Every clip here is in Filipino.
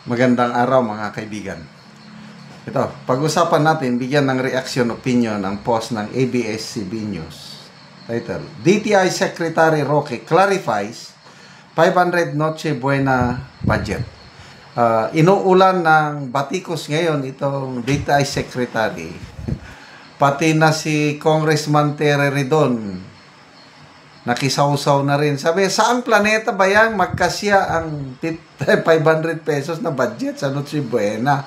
Magandang araw mga kaibigan. Ito, pag-usapan natin, bigyan ng reaction opinion ang post ng ABS-CBN News. Title, DTI Secretary Roque clarifies 500 Noche Buena budget. Inuulan ng batikos ngayon itong DTI Secretary. Pati na si Congressman Tere Ridon, nakisawsaw na rin. Sabi, saang planeta ba yan magkasya ang 500 pesos na budget sa Noche Buena?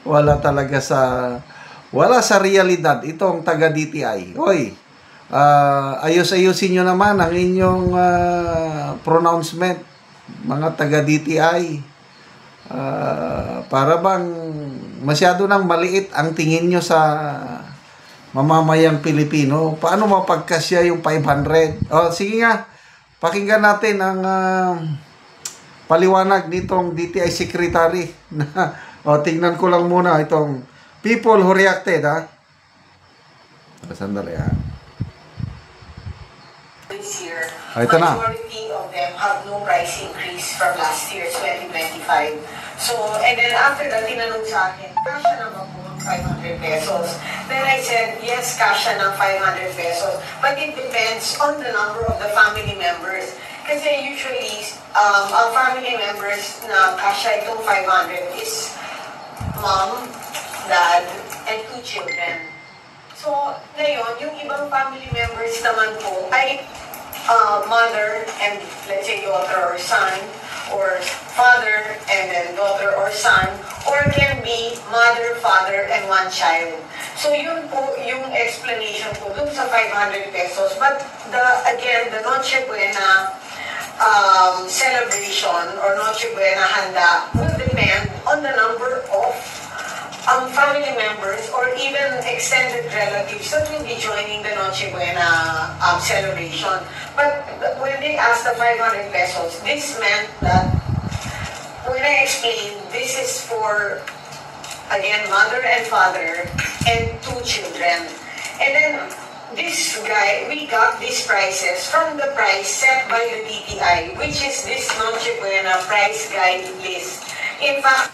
Wala sa realidad itong taga DTI. Hoy, ayos-ayusin nyo naman ang inyong pronouncement, mga taga DTI. Para bang masyado nang maliit ang tingin nyo sa mamamayang Pilipino. Paano mapagkasya yung 500? Sige nga, pakinggan natin ang paliwanag nitong DTI Secretary. Tingnan ko lang muna itong people who reacted, ha? Sandali, ha? This year, ito na. majority of them have no price increase from last year, 2025. So, and then after that, tinanong sa akin, kasya na ba po ang 500 pesos? Then I said, yes, kasya ng 500 pesos. But it depends on the number of the family members. Kasi usually, ang family members na kasya itong 500 is mom, dad, and 2 children. So, ngayon, yung ibang family members naman po ay mother and, let's say, daughter or son, or father and then daughter or son, or can be mother, father, and 1 child. So yun po yung explanation po dun sa 500 pesos. But again, the Noche Buena celebration or Noche Buena handa will depend on the number of family members or even extended relatives that will be joining the Noche Buena celebration. But when they asked the 500 pesos, this meant that when I explained, this is for, again, mother and father and 2 children. And then this guy, we got these prices from the price set by the DTI, which is this Noche Buena price guide list. In fact,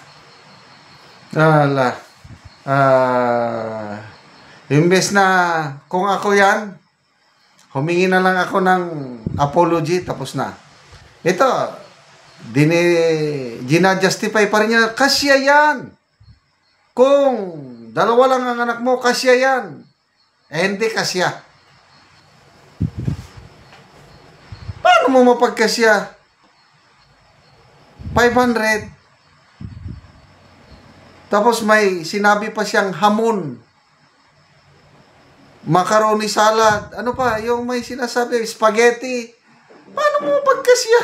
imbes na kung ako yan, humingi na lang ako ng apology, tapos na. Ito, gina-justify pa rin niya, kasya yan. Kung 2 lang ang anak mo, kasya yan. Hindi kasya. Paano mo mapagkasya? 500. Tapos may sinabi pa siyang hamon, macaroni salad, ano pa, yung may sinasabi, spaghetti. Paano mo mapagkasya?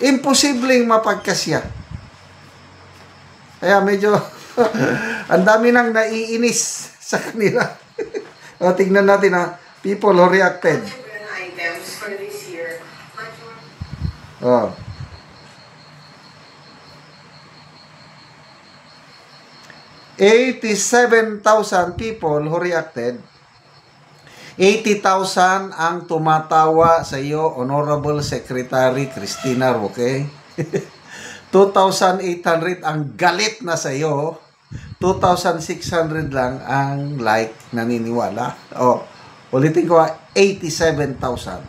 Imposibleng mapagkasya. Kaya medyo, ang dami nang naiinis sa kanila. Tingnan natin, ha, people who reacted. items for this year. 87,000 people who reacted. 80,000 ang tumatawa sa iyo, Honorable Secretary Cristina Roque. 2,800 ang galit na sa iyo. 2,600 lang ang like, naniniwala. Ulitin ko, 87,000.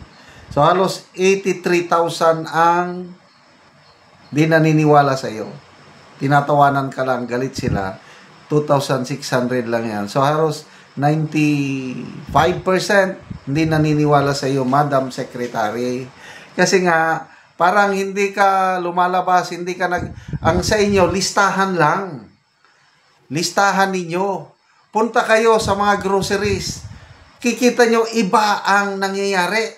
So halos 83,000 ang di naniniwala sa iyo. Tinatawanan ka lang, galit sila. 2,600 lang yan. So halos 95% hindi naniniwala sa iyo, Madam Secretary. Kasi nga, parang hindi ka lumalabas, hindi ka ang sa inyo, listahan lang. Listahan ninyo. Punta kayo sa mga groceries. Kikita nyo, iba ang nangyayari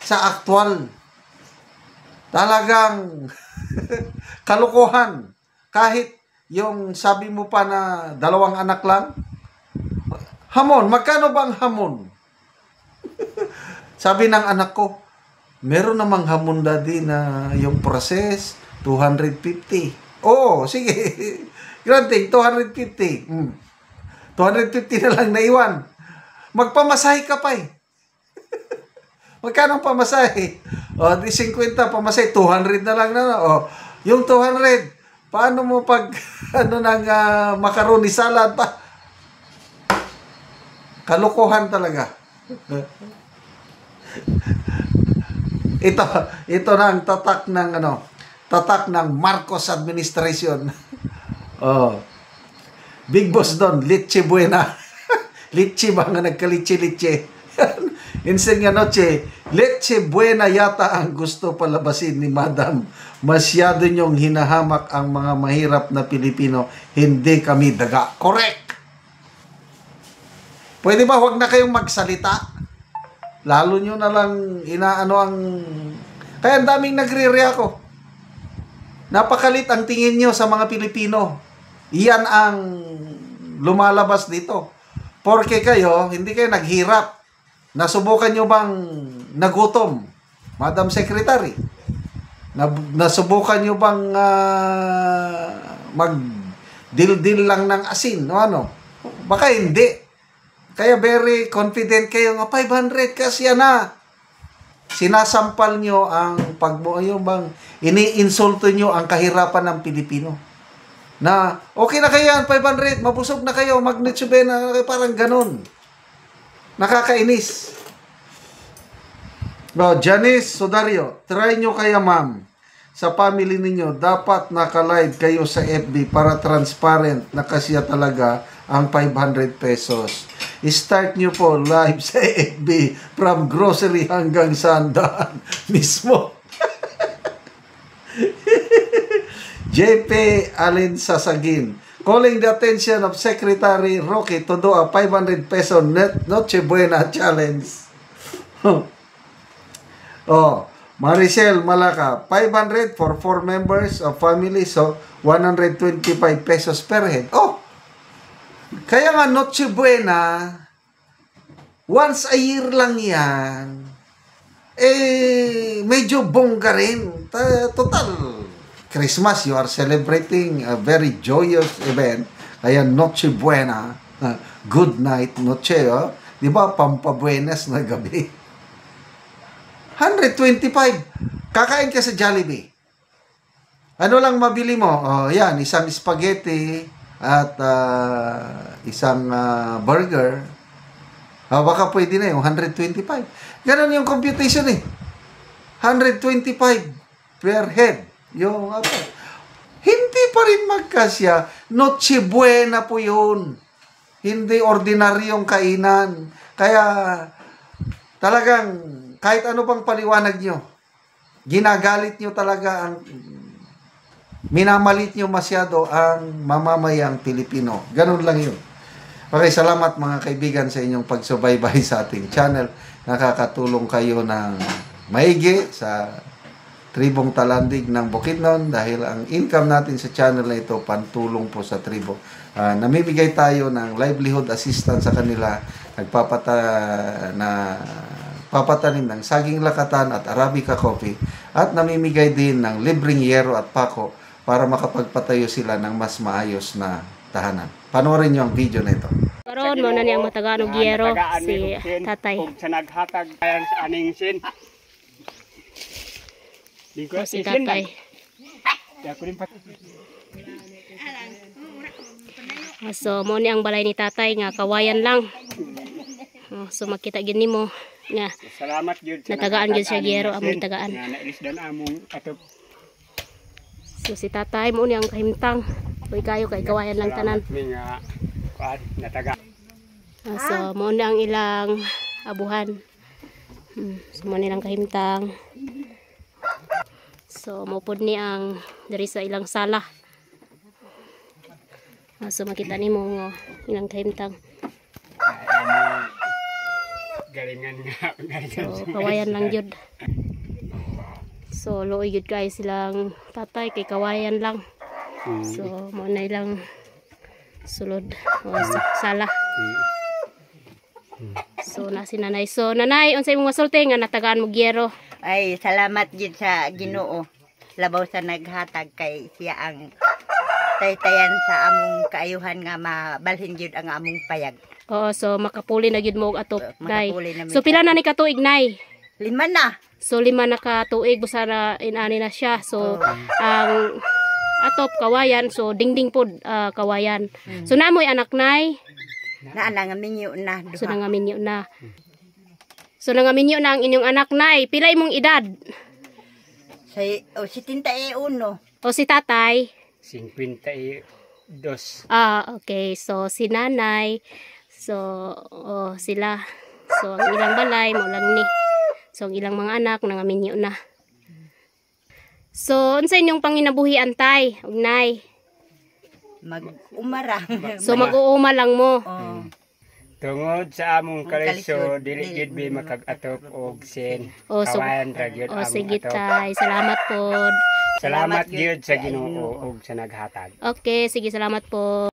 sa aktual. Talagang kalokohan. Kahit yung sabi mo pa na 2 anak lang, hamon, magkano bang hamon? Sabi ng anak ko, meron namang hamon, daddy, na yung process, 250. Oo, sige. Granting, 250. 250 na lang naiwan. Magpamasahe ka pa eh. Magkano ang pamasahe? Di 50 pamasahe, 200 na lang na. Yung 200, paano mo pag ano ng macaroni salad pa? Kalokohan talaga. ito na ang tatak ng Marcos administration. Oh. Big boss doon, Litchi Buena. Litchi ba nga nagkalitchi-litchi? Inseng nga noche, Litchi Buena yata ang gusto palabasin ni Madam. Masyado niyong hinahamak ang mga mahirap na Pilipino. Hindi kami daga. Correct! Pwede ba huwag na kayong magsalita? Lalo nyo na lang inaano ang... Kaya ang daming nagre-react. Napakalit ang tingin nyo sa mga Pilipino. Iyan ang lumalabas dito. Porque kayo, hindi kayo naghirap. Nasubukan nyo bang nagutom, Madam Secretary? Nasubukan nyo bang mag-dil-dil lang ng asin? O ano? Baka hindi. Kaya very confident kayo nga 500 kasi yan na. Sinasampal nyo ang yung bang iniinsulto nyo ang kahirapan ng Pilipino. Na okay na kayo yan, 500, mabusog na kayo, magnitsube na kayo, parang ganun. Nakakainis. Janice Sodario, try nyo kaya ma'am, sa family ninyo, dapat naka-live kayo sa FB para transparent na kasya talaga ang 500 pesos. I-start nyo po live sa FB from grocery hanggang sandaan mismo. JP Alin Sasagin, calling the attention of Secretary Roque to do a 500 peso Noche Buena challenge. Maricel Malaka, 500 for 4 members of family, so 125 pesos per head. Kaya nga Noche Buena, once a year lang yan. Medyo bongga rin. Total, Christmas, you are celebrating a very joyous event. Kaya Noche Buena, good night, Noche, di ba? Pampabuenas na gabi. 125. Kakain ka sa Jollibee. Ano lang mabili mo? Yan, isang spaghetti at isang burger. Baka pwede na yung 125. Ganon yung computation 125 per head. Yung hindi pa rin magkasya. Noche Buena po yun. Hindi ordinaryong kainan. Kaya talagang kahit ano pang paliwanag nyo, ginagalit nyo talaga ang minamalit nyo masyado ang mamamayang Pilipino. Ganun lang yun. Okay, salamat mga kaibigan sa inyong pagsubaybay sa ating channel. Nakakatulong kayo ng maigi sa tribong Talandig ng Bukidnon dahil ang income natin sa channel na ito pantulong po sa tribo. Namimigay tayo ng livelihood assistance sa kanila, papatanim ng saging lakatan at Arabica coffee at namimigay din ng libreng yero at pako para makapagpatayo sila ng mas maayos na tahanan. Panoorin niyo ang video na ito. Karon mo na niyang matagaan og yero si tatay. Kung sa naghatag ayan sa aning sin. Si tatay. So mo ni ang balay ni tatay nga kawayan lang. So makita gid nimo nga. Salamat gyud sa natagaan gyud siya yero among tagaan. Naisdan among atop. So si tatay mo ni ang kahimtang. Uy kayo kay kawayan lang tanan. Nataga. So mo ni ang ilang abuhan. So mo ni lang kahimtang. So mupod ni ang dari sa ilang sala. So makita nimo ilang kahimtang. Galingan nga. So kawayan lang jud. So looy jud kay silang tatay kay kawayan lang. So mo na ilang sulod o sala. So na si nanay. So nanay unsay imong masulti nga natagaan mo gyero? Ay, salamat gid sa Ginoo. Labaw sa naghatag kay siya ang taytayan sa among kaayuhan nga mabalhin gid ang among payag. Oo, so makapuli na gid mo og atop, nay. Makapuli na So pila na ni katuig, nay? 5 na. So 5 na ka tuig busa na inani na siya. So ang atop kawayan, so dingding pod kawayan. So namoy anak nay. Na nangaminyo na duha. So nangaminyo na. So nangaminyo na ang inyong anak nay. Pila imong edad? Say 71. O si tatay? 52. Okay. So si nanay. So sila. So ang ilang balay mo lang ni. So ang ilang mga anak nangaminyo na. So unsa inyong panginabuhian tay? Ugnay. Mag-umara. So mag-uuma lang mo. Oh. Tungod sa among kalisod, kalisod, dili gid bi makag-atop og sin. O so, Kawayan ra gyud among sige atop. tay. Salamat po. Salamat Salamat gyud gyud sa sa Ginoo Ginoo. og sa naghatag. Okay, sige salamat po.